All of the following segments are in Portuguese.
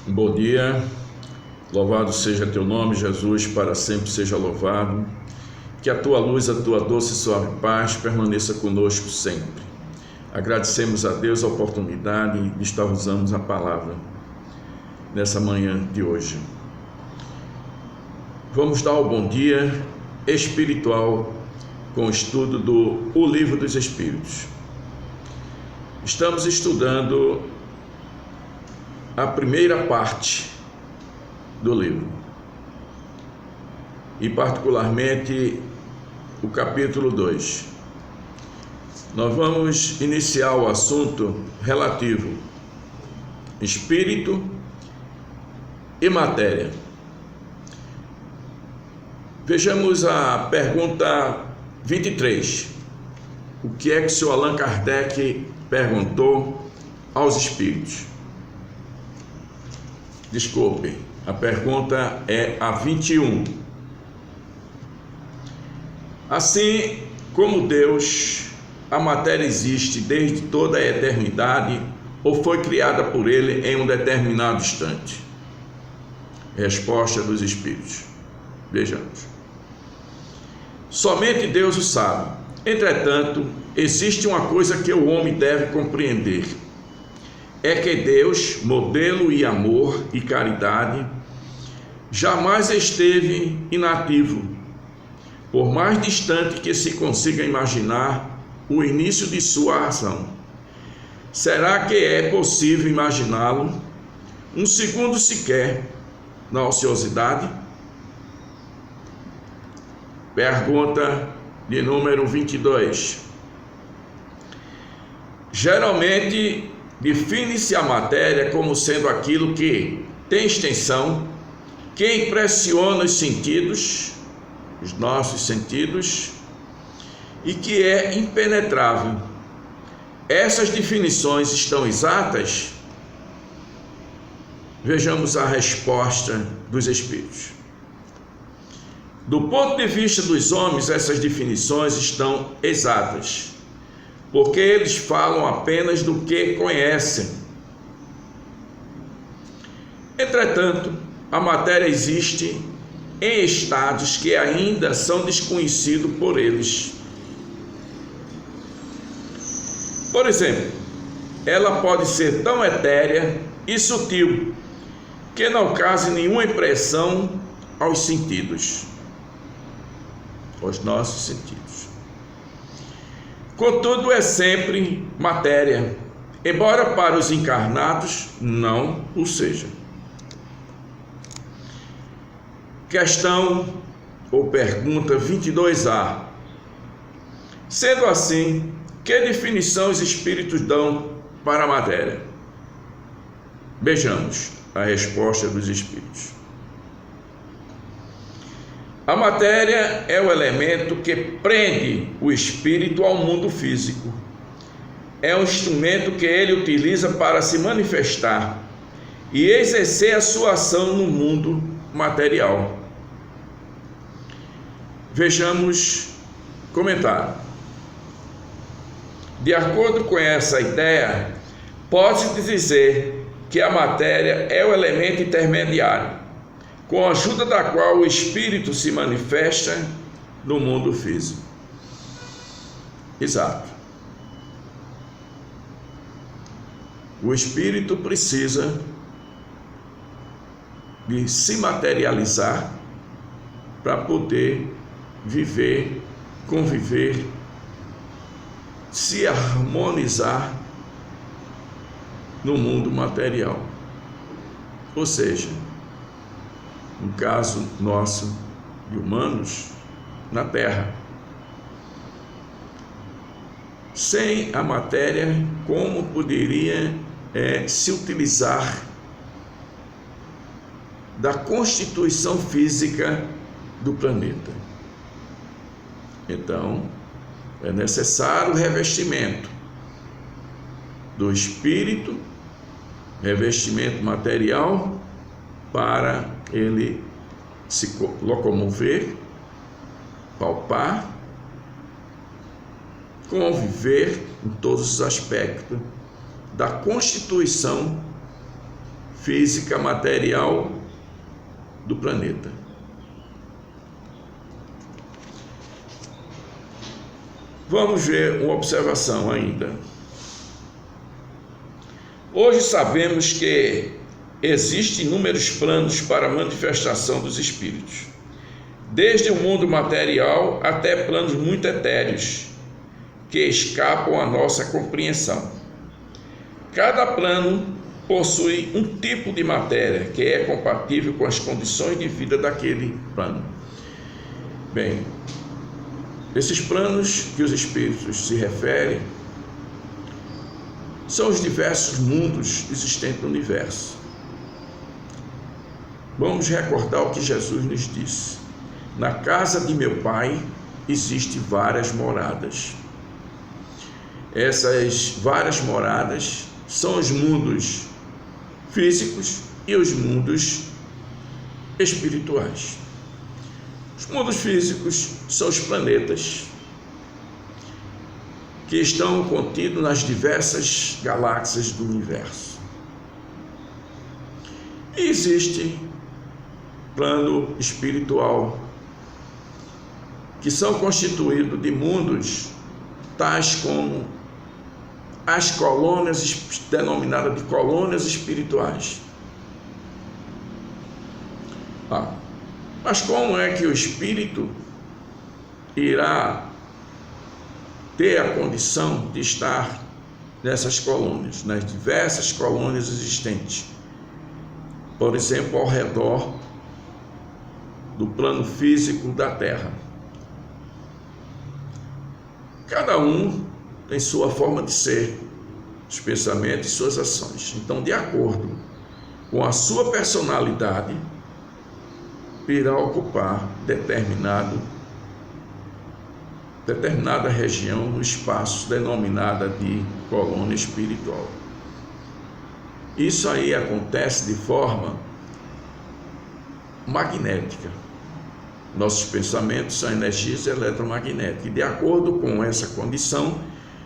Bom dia, louvado seja teu nome, Jesus, para sempre seja louvado. Que a tua luz, a tua doce e suave paz permaneça conosco sempre. Agradecemos a Deus a oportunidade de estar usando a palavra nessa manhã de hoje. Vamos dar o bom dia espiritual com o estudo do O Livro dos Espíritos. Estamos estudando a primeira parte do livro e particularmente o capítulo 2. Nós vamos iniciar o assunto relativo espírito e matéria. Vejamos a pergunta 23. O que é que o Sr. Allan Kardec perguntou aos espíritos? Desculpe, a pergunta é a 21. Assim como Deus, a matéria existe desde toda a eternidade ou foi criada por Ele em um determinado instante? Resposta dos Espíritos. Vejamos. Somente Deus o sabe. Entretanto, existe uma coisa que o homem deve compreender. É que Deus, modelo e amor e caridade, jamais esteve inativo, por mais distante que se consiga imaginar o início de sua ação. Será que é possível imaginá-lo um segundo sequer na ociosidade? Pergunta de número 22. Geralmente define-se a matéria como sendo aquilo que tem extensão, que impressiona os sentidos, os nossos sentidos, e que é impenetrável. Essas definições estão exatas? Vejamos a resposta dos Espíritos. Do ponto de vista dos homens, essas definições estão exatas, porque eles falam apenas do que conhecem. Entretanto, a matéria existe em estados que ainda são desconhecidos por eles. Por exemplo, ela pode ser tão etérea e sutil que não cause nenhuma impressão aos sentidos, aos nossos sentidos. Contudo, é sempre matéria, embora para os encarnados não o seja. Questão ou pergunta 22A. Sendo assim, que definição os espíritos dão para a matéria? Vejamos a resposta dos espíritos. A matéria é o elemento que prende o espírito ao mundo físico. É um instrumento que ele utiliza para se manifestar e exercer a sua ação no mundo material. Vejamos comentário. De acordo com essa ideia, pode-se dizer que a matéria é o elemento intermediário, com a ajuda da qual o espírito se manifesta no mundo físico. Exato. O espírito precisa de se materializar para poder viver, conviver, se harmonizar no mundo material. Ou seja, no caso nosso de humanos, na Terra. Sem a matéria, como poderia se utilizar da constituição física do planeta? Então, é necessário o revestimento do espírito, revestimento material, para ele se locomover, palpar, conviver em todos os aspectos da constituição física material do planeta. Vamos ver uma observação ainda. Hoje sabemos que existem inúmeros planos para a manifestação dos espíritos, desde o mundo material até planos muito etéreos, que escapam à nossa compreensão. Cada plano possui um tipo de matéria que é compatível com as condições de vida daquele plano. Bem, esses planos que os espíritos se referem são os diversos mundos existentes no universo. Vamos recordar o que Jesus nos disse: na casa de meu Pai existem várias moradas. Essas várias moradas são os mundos físicos e os mundos espirituais. Os mundos físicos são os planetas que estão contidos nas diversas galáxias do universo. E existe plano espiritual, que são constituídos de mundos tais como as colônias, denominadas de colônias espirituais. Mas como é que o espírito irá ter a condição de estar nessas colônias, nas diversas colônias existentes? Por exemplo, ao redor do plano físico da Terra. Cada um tem sua forma de ser, os pensamentos e suas ações. Então, de acordo com a sua personalidade, irá ocupar determinada região no espaço denominada de colônia espiritual. Isso aí acontece de forma magnética. Nossos pensamentos são energias eletromagnéticas e, de acordo com essa condição,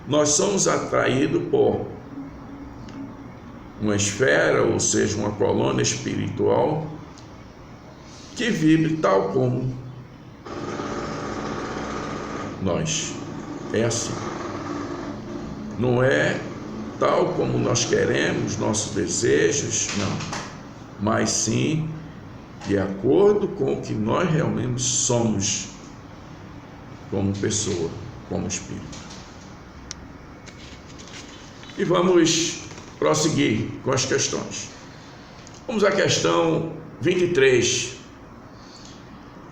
nós somos atraídos por uma esfera, ou seja, uma colônia espiritual que vibre tal como nós. É assim. Não é tal como nós queremos, nossos desejos, não. Mas sim de acordo com o que nós realmente somos como pessoa, como espírito. E vamos prosseguir com as questões. Vamos à questão 23.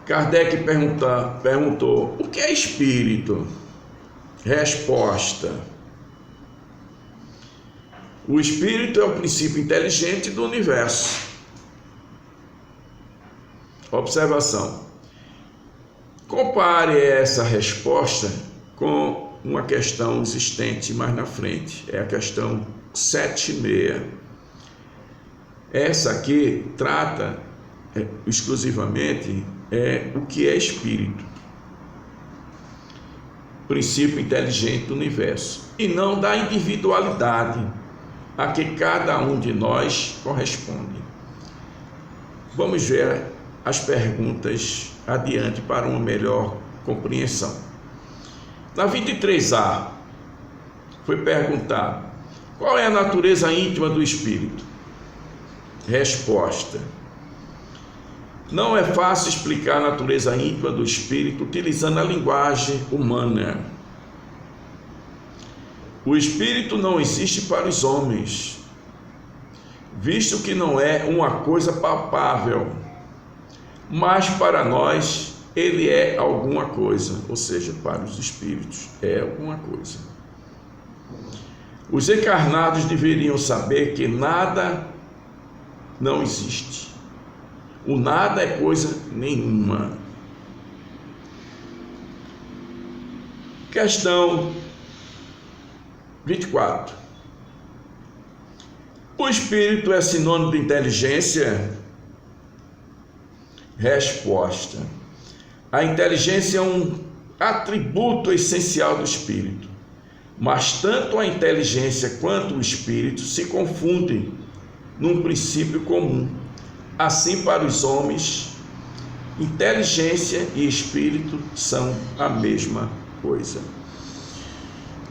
Kardec perguntou: o que é espírito? Resposta: o espírito é o princípio inteligente do universo. Observação: compare essa resposta com uma questão existente mais na frente, é a questão 76. Essa aqui trata exclusivamente o que é espírito, princípio inteligente do universo, e não da individualidade a que cada um de nós corresponde. Vamos ver as perguntas adiante para uma melhor compreensão. Na 23A, foi perguntado: qual é a natureza íntima do espírito? Resposta: não é fácil explicar a natureza íntima do espírito utilizando a linguagem humana. O espírito não existe para os homens, visto que não é uma coisa palpável, mas para nós ele é alguma coisa, ou seja, para os espíritos é alguma coisa. Os encarnados deveriam saber que nada não existe. O nada é coisa nenhuma. Questão 24. O espírito é sinônimo de inteligência? Resposta: a inteligência é um atributo essencial do espírito, mas tanto a inteligência quanto o espírito se confundem num princípio comum. Assim, para os homens, inteligência e espírito são a mesma coisa.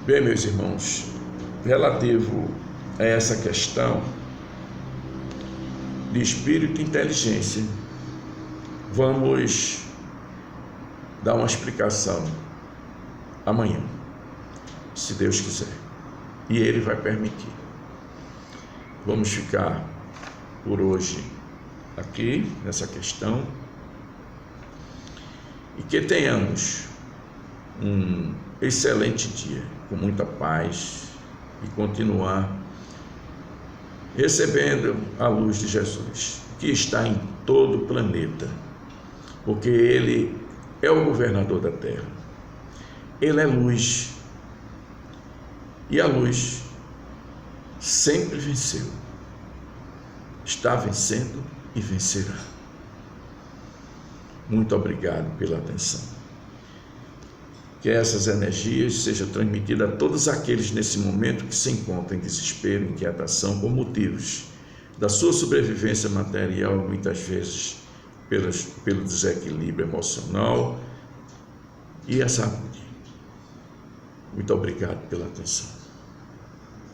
Bem, meus irmãos, relativo a essa questão de espírito e inteligência, vamos dar uma explicação amanhã, se Deus quiser, e Ele vai permitir. Vamos ficar por hoje aqui nessa questão, e que tenhamos um excelente dia, com muita paz, e continuar recebendo a luz de Jesus, que está em todo o planeta, porque Ele é o governador da terra. Ele é luz, e a luz sempre venceu, está vencendo e vencerá. Muito obrigado pela atenção. Que essas energias sejam transmitidas a todos aqueles nesse momento que se encontram em desespero, inquietação, por motivos da sua sobrevivência material, muitas vezes pelo desequilíbrio emocional e a saúde. Muito obrigado pela atenção.